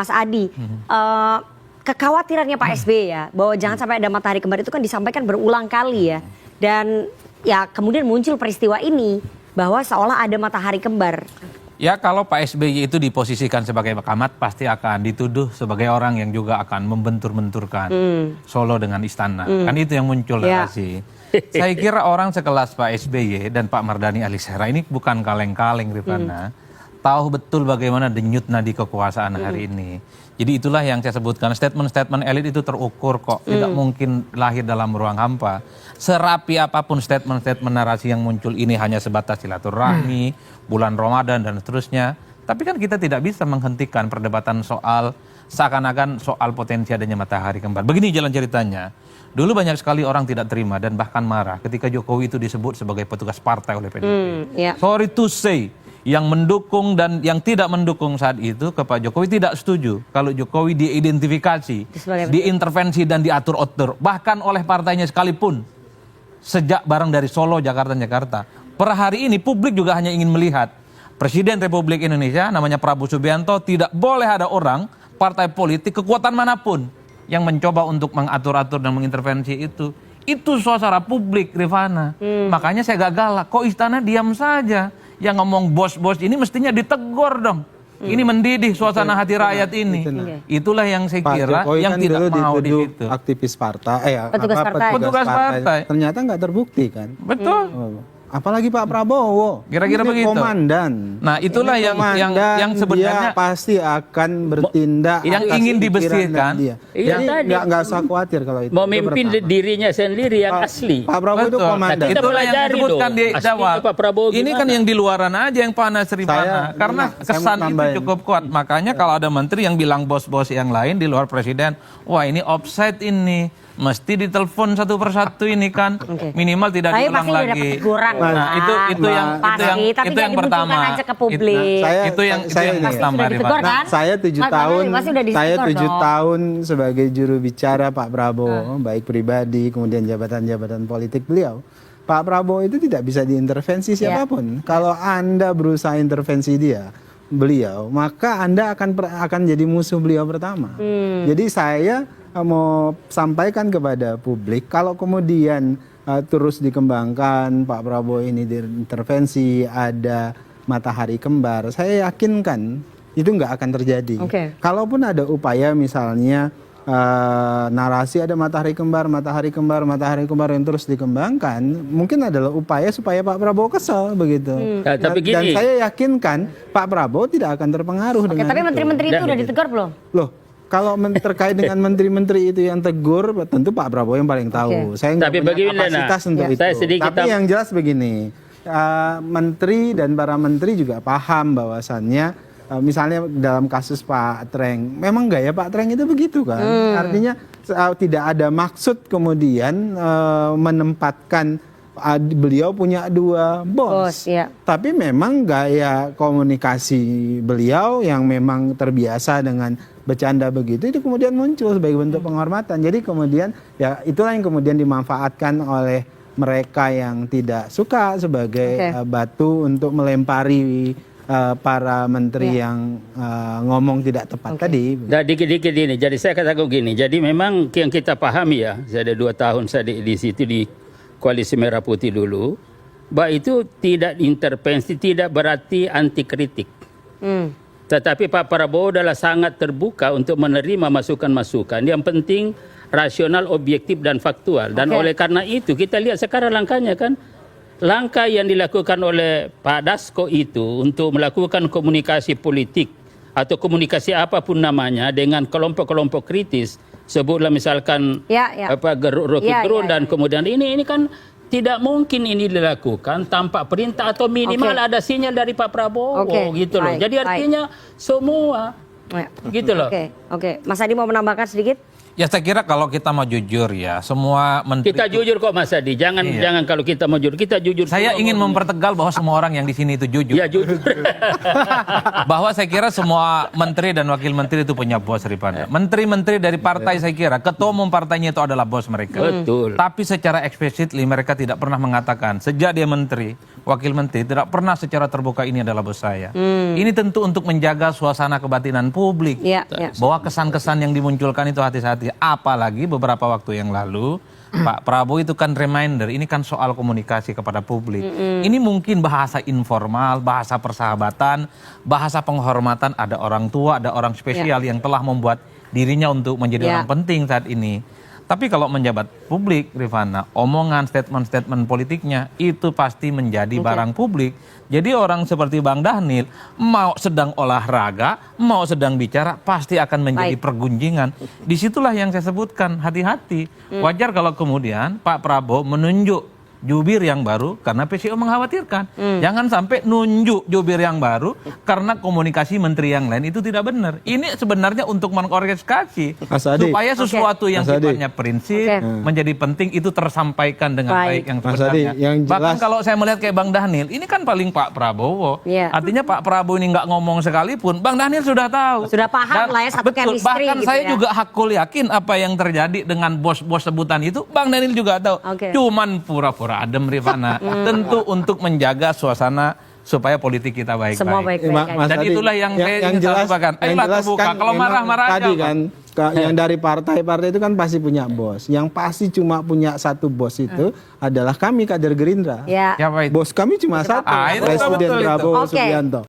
Mas Adi, kekhawatirannya Pak SBY ya, bahwa jangan sampai ada matahari kembar itu kan disampaikan berulang kali ya. Dan ya kemudian muncul peristiwa ini, bahwa seolah ada matahari kembar. Ya kalau Pak SBY itu diposisikan sebagai pengamat pasti akan dituduh sebagai orang yang juga akan membentur-benturkan Solo dengan istana. Kan itu yang muncul narasi. Saya kira orang sekelas Pak SBY dan Pak Mardhani Alisera ini bukan kaleng-kaleng Rifana. Tahu betul bagaimana denyut nadi kekuasaan hari ini. Jadi itulah yang saya sebutkan, statement-statement elit itu terukur kok. Tidak mungkin lahir dalam ruang hampa. Serapi apapun statement-statement narasi yang muncul ini hanya sebatas silaturahmi, bulan Ramadan dan seterusnya. Tapi kan kita tidak bisa menghentikan perdebatan soal seakan-akan soal potensi adanya matahari kembar. Begini jalan ceritanya. Dulu banyak sekali orang tidak terima dan bahkan marah ketika Jokowi itu disebut sebagai petugas partai oleh PDIP. Sorry to say, yang mendukung dan yang tidak mendukung saat itu ke Pak Jokowi tidak setuju kalau Jokowi diidentifikasi, diintervensi dan diatur-atur bahkan oleh partainya sekalipun sejak bareng dari Solo, Jakarta. Per hari ini publik juga hanya ingin melihat Presiden Republik Indonesia namanya Prabowo Subianto tidak boleh ada orang partai politik kekuatan manapun yang mencoba untuk mengatur-atur dan mengintervensi itu. Itu suasana publik Rifana. Makanya saya gagal lah, kok istana diam saja. Yang ngomong bos-bos ini mestinya ditegur dong. Ini mendidih suasana hati rakyat ini. Itulah yang saya kira yang tidak mau di situ. Aktivis partai, petugas partai. Ternyata nggak terbukti kan. Betul. Apalagi Pak Prabowo. Kira-kira begitu. Komandan. Nah itulah yang sebenarnya dia pasti akan bertindak. Yang ingin dibersihkan. Nggak usah khawatir kalau itu. Memimpin dirinya sendiri yang asli. Pak Prabowo itu komandan. Itulah yang disebutkan di awal. Ini kan yang di luaran aja yang panas Rifana. Karena kesan itu cukup kuat. Makanya kalau ada menteri yang bilang bos-bos yang lain di luar presiden, wah ini offside ini. Mesti ditelepon satu persatu ini kan, minimal tidak diulang lagi. Nah itu yang pertama. Itu yang pertama. Saya 7 tahun sebagai juru bicara Pak Prabowo, baik pribadi kemudian jabatan-jabatan politik beliau. Pak Prabowo itu tidak bisa diintervensi siapapun. Kalau Anda berusaha intervensi beliau, maka Anda akan jadi musuh beliau pertama. Jadi saya mau sampaikan kepada publik, kalau kemudian terus dikembangkan Pak Prabowo ini diintervensi, ada matahari kembar, saya yakinkan itu nggak akan terjadi. Kalaupun ada upaya misalnya narasi ada matahari kembar yang terus dikembangkan, mungkin adalah upaya supaya Pak Prabowo kesel begitu. Dan saya yakinkan Pak Prabowo tidak akan terpengaruh dengan tapi menteri-menteri itu udah ditegur belum? Loh, kalau terkait dengan menteri-menteri itu yang tegur, tentu Pak Prabowo yang paling tahu. Saya nggak punya kapasitas untuk itu. Tapi yang jelas begini, menteri dan para menteri juga paham bahwasannya, misalnya dalam kasus Pak Treng, memang gaya Pak Treng itu begitu kan. Artinya tidak ada maksud kemudian menempatkan beliau punya dua bos. Tapi memang gaya komunikasi beliau yang memang terbiasa dengan bercanda begitu, itu kemudian muncul sebagai bentuk penghormatan. Jadi kemudian ya itulah yang kemudian dimanfaatkan oleh mereka yang tidak suka sebagai batu untuk melempari para menteri yang ngomong tidak tepat tadi. Nah, dikit-dikit ini. Jadi saya katakan gini. Jadi memang yang kita pahami ya, saya ada 2 tahun saya di situ di Koalisi Merah Putih dulu, bahwa itu tidak intervensi, tidak berarti anti kritik. Tetapi Pak Prabowo adalah sangat terbuka untuk menerima masukan-masukan. Yang penting rasional, objektif, dan faktual. Dan oleh karena itu kita lihat sekarang langkahnya kan. Langkah yang dilakukan oleh Pak Dasko itu untuk melakukan komunikasi politik atau komunikasi apapun namanya dengan kelompok-kelompok kritis. Sebutlah misalkan Rocky Gerung dan kemudian ini kan tidak mungkin ini dilakukan tanpa perintah atau minimal ada sinyal dari Pak Prabowo gitu loh. Jadi artinya semua gitu loh. Mas Adi mau menambahkan sedikit? Ya saya kira kalau kita mau jujur ya, semua menteri. Kita jujur kok Mas Adi, jangan kalau kita mau jujur, kita jujur. Saya ingin mempertegal bahwa semua orang yang di sini itu jujur. Ya jujur. Bahwa saya kira semua menteri dan wakil menteri itu punya bos, Rifana. Menteri-menteri dari partai saya kira, ketua umum partainya itu adalah bos mereka. Betul. Tapi secara explicitly mereka tidak pernah mengatakan, sejak dia menteri, wakil menteri, tidak pernah secara terbuka ini adalah bos saya. Ini tentu untuk menjaga suasana kebatinan publik. Bahwa kesan-kesan yang dimunculkan itu hati-hati. Apalagi beberapa waktu yang lalu Pak Prabowo itu kan reminder, ini kan soal komunikasi kepada publik. Ini mungkin bahasa informal, bahasa persahabatan, bahasa penghormatan, ada orang tua, ada orang spesial yang telah membuat dirinya untuk menjadi orang penting saat ini. Tapi kalau menjabat publik, Rifana, omongan, statement-statement politiknya itu pasti menjadi barang publik. Jadi orang seperti Bang Dhanil mau sedang olahraga, mau sedang bicara, pasti akan menjadi pergunjingan. Disitulah yang saya sebutkan, hati-hati. Wajar kalau kemudian Pak Prabowo menunjuk jubir yang baru karena PCO mengkhawatirkan. Jangan sampai nunjuk jubir yang baru karena komunikasi menteri yang lain itu tidak benar. Ini sebenarnya untuk mengorkestrasi supaya sesuatu yang sifatnya prinsip menjadi penting itu tersampaikan dengan baik yang sebenarnya. Bahkan kalau saya melihat kayak Bang Dhanil, ini kan paling Pak Prabowo. Artinya Pak Prabowo ini nggak ngomong sekalipun, Bang Dhanil sudah tahu. Sudah paham lah ya satu chemistry. Bahkan gitu saya juga hakul yakin apa yang terjadi dengan bos-bos sebutan itu, Bang Dhanil juga tahu. Cuman pura-pura adem, Rifana. Tentu untuk menjaga suasana supaya politik kita baik-baik. Semua baik-baik. Dan itulah yang saya ingin sampaikan. Ayolah terbuka. Kan kalau marah-marah aja. Tadi kan, yang dari partai-partai itu kan pasti punya bos. Yang pasti cuma punya satu bos itu adalah kami kader Gerindra. Ya. Bos kami cuma satu, itu Presiden betul, Prabowo Subianto.